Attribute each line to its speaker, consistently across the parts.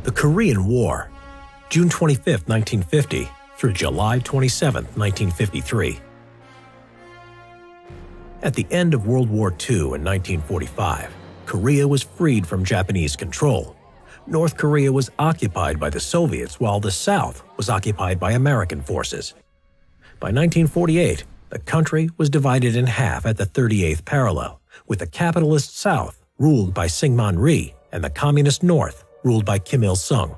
Speaker 1: The Korean War, June 25, 1950 through July 27, 1953. At the end of World War II in 1945, Korea was freed from Japanese control. North Korea was occupied by the Soviets while the South was occupied by American forces. By 1948, the country was divided in half at the 38th parallel, with the capitalist South ruled by Syngman Rhee and the communist North ruled by Kim Il-sung.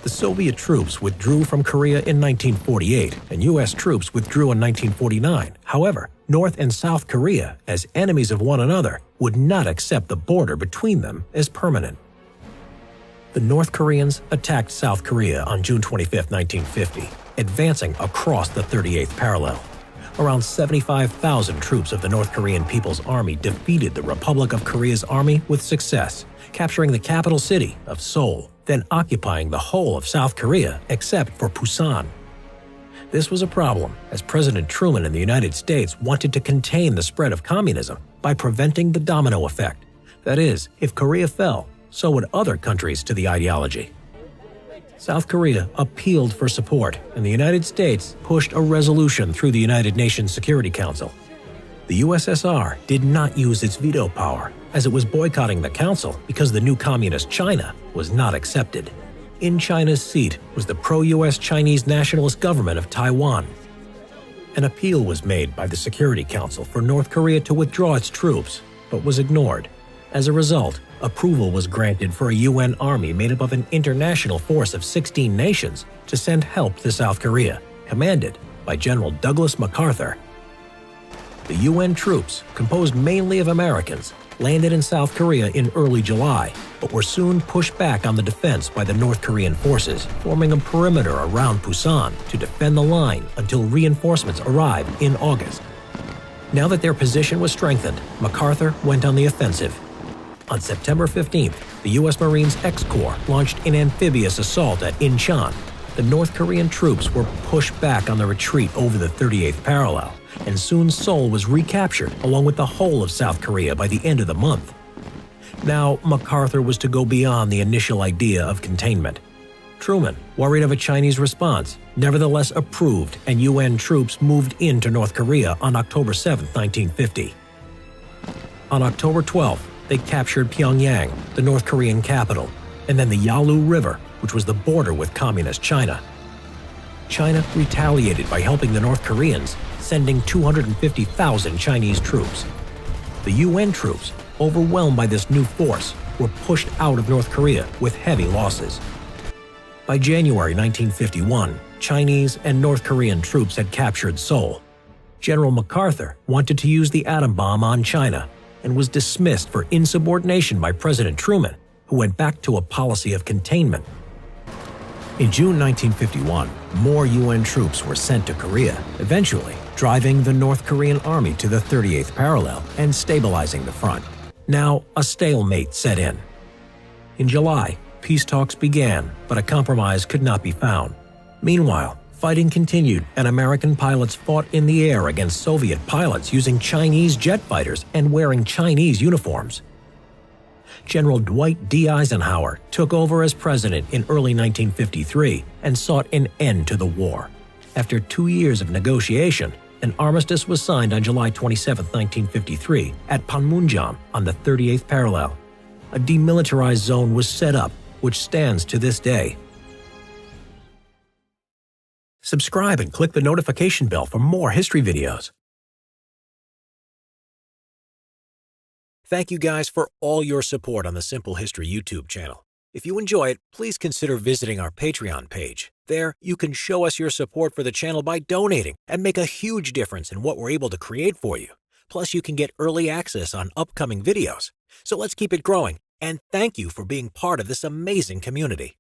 Speaker 1: The Soviet troops withdrew from Korea in 1948 and U.S. troops withdrew in 1949. However, North and South Korea, as enemies of one another, would not accept the border between them as permanent. The North Koreans attacked South Korea on June 25, 1950, advancing across the 38th parallel. Around 75,000 troops of the North Korean People's Army defeated the Republic of Korea's army with success, capturing the capital city of Seoul, then occupying the whole of South Korea except for Busan. This was a problem, as President Truman in the United States wanted to contain the spread of communism by preventing the domino effect. That is, if Korea fell, so would other countries to the ideology. South Korea appealed for support, and the United States pushed a resolution through the United Nations Security Council. The USSR did not use its veto power, as it was boycotting the council because the new communist China was not accepted. In China's seat was the pro-US Chinese nationalist government of Taiwan. An appeal was made by the Security Council for North Korea to withdraw its troops, but was ignored. As a result, approval was granted for a UN army made up of an international force of 16 nations to send help to South Korea, commanded by General Douglas MacArthur. The UN troops, composed mainly of Americans, landed in South Korea in early July, but were soon pushed back on the defense by the North Korean forces, forming a perimeter around Busan to defend the line until reinforcements arrived in August. Now that their position was strengthened, MacArthur went on the offensive. On September 15th, the U.S. Marines X-Corps launched an amphibious assault at Incheon. The North Korean troops were pushed back on the retreat over the 38th parallel, and soon Seoul was recaptured along with the whole of South Korea by the end of the month. Now, MacArthur was to go beyond the initial idea of containment. Truman, worried of a Chinese response, nevertheless approved, and UN troops moved into North Korea on October 7, 1950. On October 12th, they captured Pyongyang, the North Korean capital, and then the Yalu River, which was the border with communist China. China retaliated by helping the North Koreans, sending 250,000 Chinese troops. The UN troops, overwhelmed by this new force, were pushed out of North Korea with heavy losses. By January 1951, Chinese and North Korean troops had captured Seoul. General MacArthur wanted to use the atom bomb on China and was dismissed for insubordination by President Truman, who went back to a policy of containment. In June 1951, more UN troops were sent to Korea, eventually driving the North Korean army to the 38th parallel and stabilizing the front. Now, a stalemate set in. In July, peace talks began, but a compromise could not be found. Meanwhile, fighting continued and American pilots fought in the air against Soviet pilots using Chinese jet fighters and wearing Chinese uniforms. General Dwight D. Eisenhower took over as president in early 1953 and sought an end to the war. After 2 years of negotiation, an armistice was signed on July 27, 1953 at Panmunjom on the 38th parallel. A demilitarized zone was set up, which stands to this day. Subscribe and click the notification bell for more history videos. Thank you guys for all your support on the Simple History YouTube channel. If you enjoy it, please consider visiting our Patreon page. There, you can show us your support for the channel by donating and make a huge difference in what we're able to create for you. Plus, you can get early access on upcoming videos. So let's keep it growing, and thank you for being part of this amazing community.